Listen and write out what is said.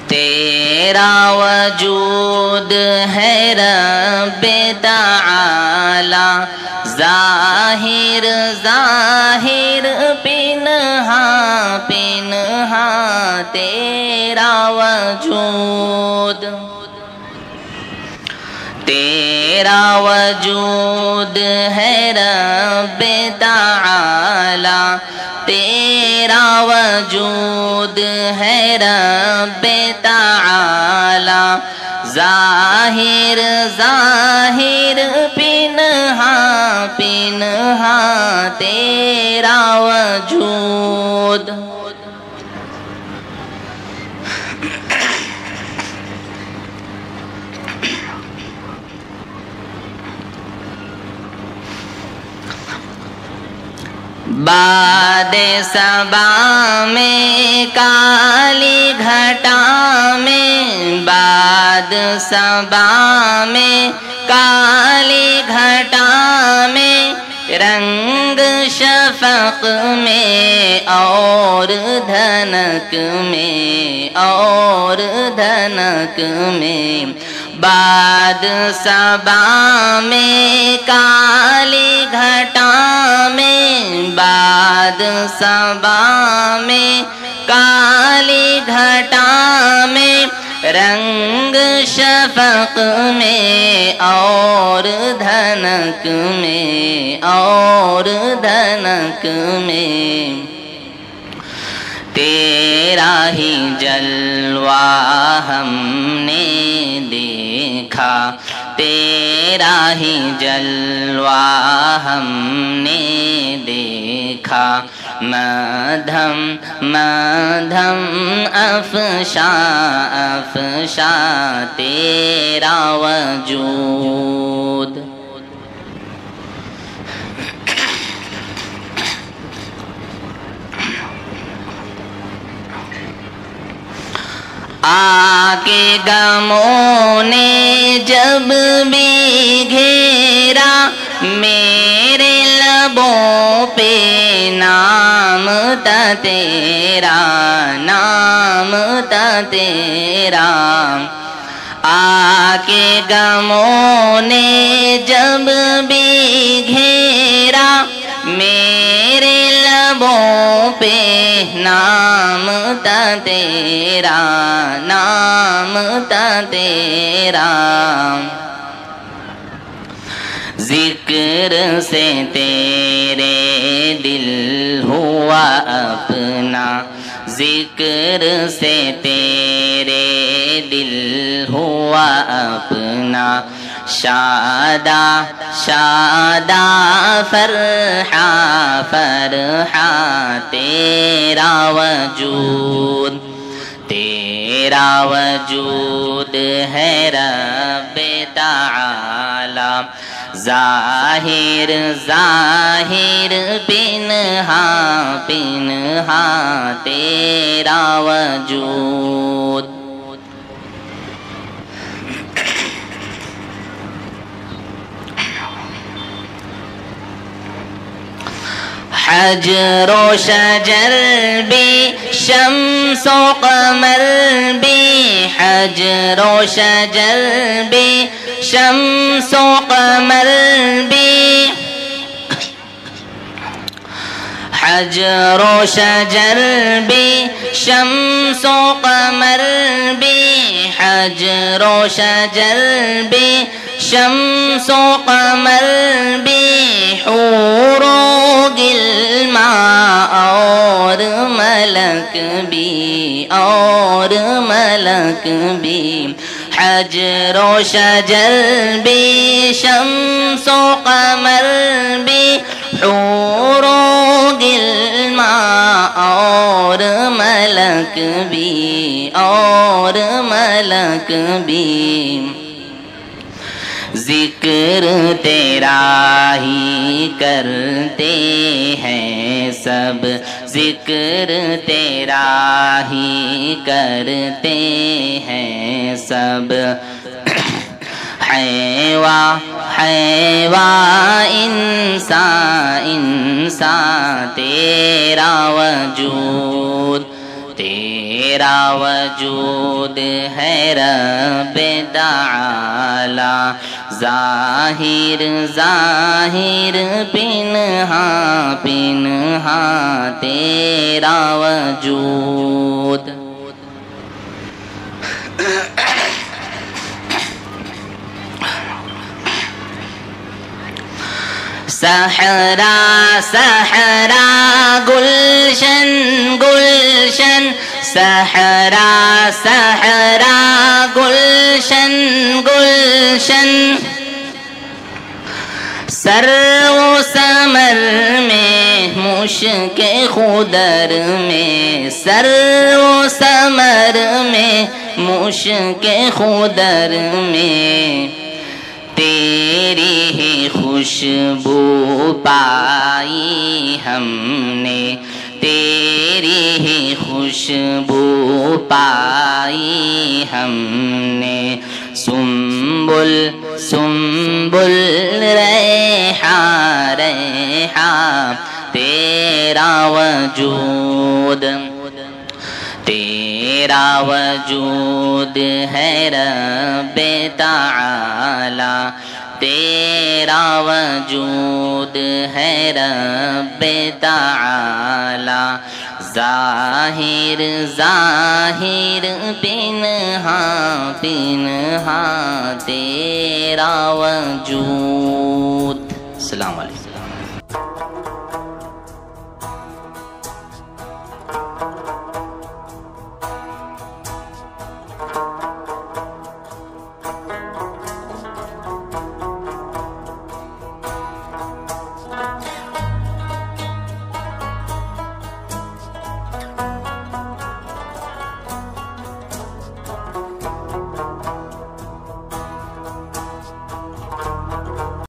تیرا وجود ہے رب تعالی، ظاہر ظاہر پنہا پنہا تیرا وجود، تیرا وجود ہے رب تعالی، تیرا وجود ہے رب تعالی، ظاہر ظاہر پنہا پنہا تیرا وجود۔ باد صبا میں کالی گھٹا میں، باد صبا میں کالی گھٹا میں، رنگ شفق میں اور دھنک میں اور دھنک میں، باد صبا میں کالی گھٹا میں، باد صبا میں کالی گھٹا میں، رنگ شفق میں اور دھنک میں اور دھنک میں، تیرا ہی جلوہ ہم نے دیکھا، تیرا ہی جلوہ ہم نے دیکھا، مدھم مدھم افشاں افشاں تیرا وجود۔ آ کے غموں نے جب بھی گھیرا، میرے لبوں پہ نام تھا تیرا، نام تھا تیرا، آ کے غموں نے جب بھی گھیرا، میرے لبوں پہ نام تھا تیرا، نام تھا تیرا، ذکر سے تیرے دل ہوا اپنا، ذکر سے تیرے دل ہوا اپنا، شادا شادا فرحا فرحا تیرا وجود، تیرا وجود ہے رب تعالی، ظاہر ظاہر پنہا پنہا تیرا وجود۔ حجر و شجر بھی، شمس و قمر بھی، حجر و شجر بھی، شمس و قمر بھی، حجر و شجر بھی، شمس و قمر بھی، حجر و شجر بھی، شمس و قمر بھی، حور و غلمان اور ملک بھی اور ملک بھی، حجر و شجر بھی، شمس و قمر بھی، حور و غلمان اور ملک بھی اور ملک بھی، ذکر تیرا ہی کرتے ہیں سب، ذکر تیرا ہی کرتے ہیں سب، حیواں حیواں انسان انسان تیرا وجود، تیرا وجود ہے رب تعالی ظاہر ظاہر پنہا پنہا تیرا وجود صحرا صحرا گلشن گلشن صحرا صحرا گلشن گلشن سر و ثمر میں مشک خضر میں سر و ثمر میں مشک خضر میں تیری ہی خوشبو پائی ہم نے تیری ہی خوشبو پائی ہم نے سنبل سنبل ریحان ریحان تیرا وجود تیرا وجود ہے رب تعالی تیرا وجود ہے رب تعالی ظاہر ظاہر پنہا پنہا تیرا وجود. السلام علیکم.